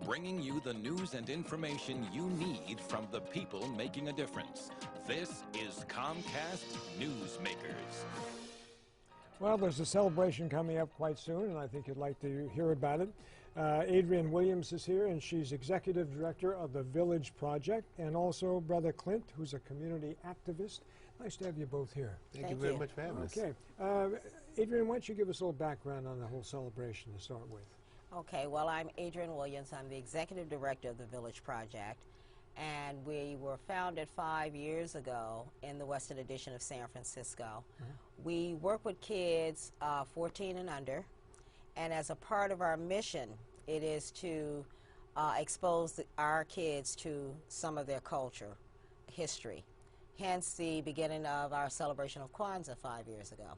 bringing you the news and information you need from the people making a difference. This is Comcast Newsmakers. Well, there's a celebration coming up quite soon, and I think you'd like to hear about it. Adrienne Williams is here, and she's Executive Director of the Village Project, and also Brother Clint, who's a community activist. Nice to have you both here. Thank you very much for having us. Okay. Adrienne, why don't you give us a little background on the whole celebration to start with? Okay, well, I'm Adrienne Williams. I'm the Executive Director of the Village Project, and we were founded 5 years ago in the Western Addition of San Francisco. We work with kids 14 and under, and as a part of our mission, it is to expose our kids to some of their culture, history. Hence the beginning of our celebration of Kwanzaa 5 years ago.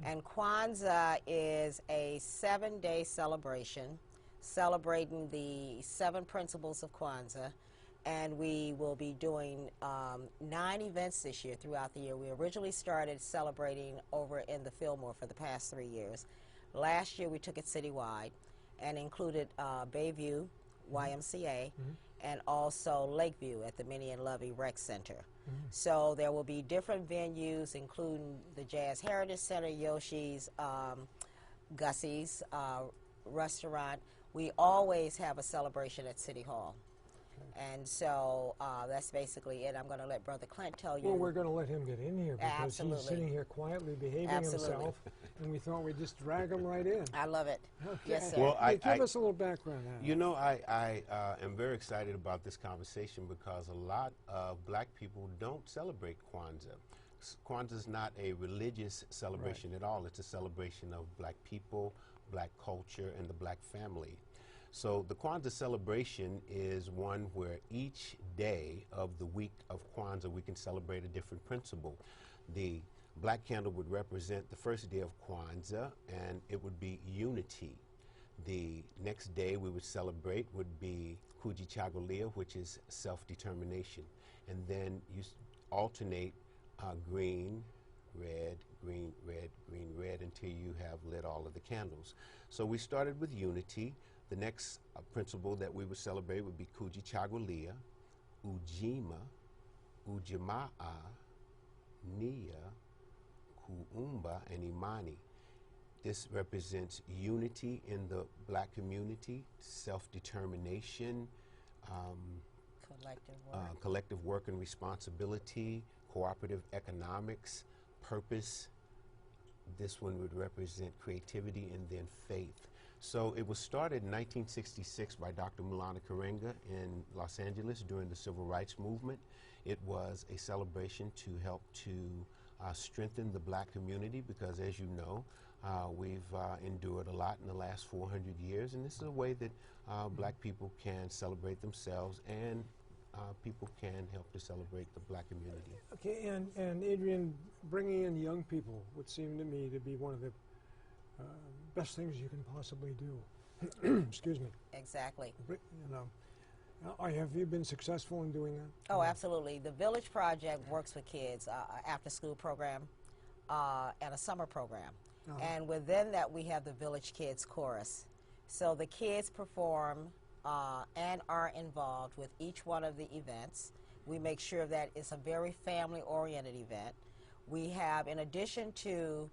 And Kwanzaa is a 7-day celebration celebrating the 7 principles of Kwanzaa, and we will be doing 9 events this year throughout the year. We originally started celebrating over in the Fillmore for the past 3 years. Last year we took it citywide and included Bayview, YMCA, and also Lakeview at the Minnie and Lovey Rec Center. So there will be different venues, including the Jazz Heritage Center, Yoshi's, Gussie's restaurant. We always have a celebration at City Hall. And so that's basically it. I'm going to let Brother Clint tell you. Well, we're going to let him get in here because he's sitting here quietly behaving himself, and we thought we'd just drag him right in. I love it. Okay. Yes, sir. Well, Give us a little background on it. You know, I am very excited about this conversation because a lot of black people don't celebrate Kwanzaa. Kwanzaa is not a religious celebration at all. It's a celebration of black people, black culture, and the black family. So the Kwanzaa celebration is one where each day of the week of Kwanzaa we can celebrate a different principle. The black candle would represent the first day of Kwanzaa, and it would be unity. The next day we would celebrate would be Kujichagulia, which is self-determination. And then you alternate green, red, green, red, green, red until you have lit all of the candles. So we started with unity. The next principle that we would celebrate would be Kujichagulia, Ujima, Ujamaa, Nia, Kuumba, and Imani. This represents unity in the black community, self-determination, collective work and responsibility, cooperative economics, purpose. This one would represent creativity, and then faith. So it was started in 1966 by Dr. Mulana Karenga in Los Angeles during the Civil Rights Movement. It was a celebration to help to strengthen the black community because, as you know, we've endured a lot in the last 400 years, and this is a way that black people can celebrate themselves and people can help to celebrate the black community. Okay, and Adrienne, bringing in young people would seem to me to be one of the best things you can possibly do. Excuse me. Exactly. You know, have you been successful in doing that? Oh, absolutely. The Village Project works with kids, after-school program and a summer program. And within that, we have the Village Kids Chorus. So the kids perform and are involved with each one of the events. We make sure that it's a very family-oriented event. We have, in addition to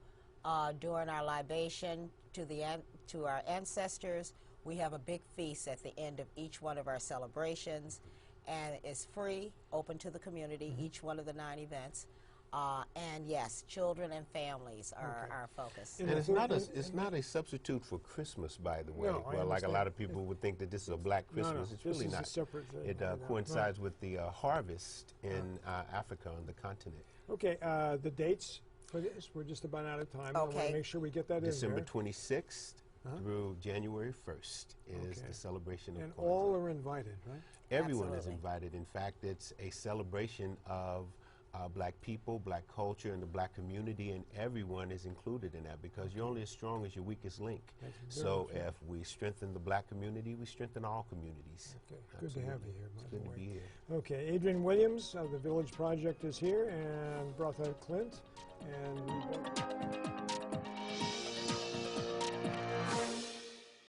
during our libation to our ancestors, we have a big feast at the end of each one of our celebrations, and it's free, open to the community, each one of the 9 events. And yes, children and families are our focus. And it's not a substitute for Christmas, by the way. No, well, like a lot of people would think that this is a black Christmas. No, it's really this is not. a separate thing. It coincides with the harvest in Africa on the continent. Okay, the dates for this, we're just about out of time. I want to make sure we get that December in there. 26th through January 1st is the celebration of And Kwanzaa. all are invited, right? Everyone is invited. In fact, it's a celebration of black people, black culture, and the black community, and everyone is included in that because you're only as strong as your weakest link. So if we strengthen the black community, we strengthen all communities. Okay, good to have you here. It's good to be here. Okay, Adrienne Williams of the Village Project is here, and Brother Clint, and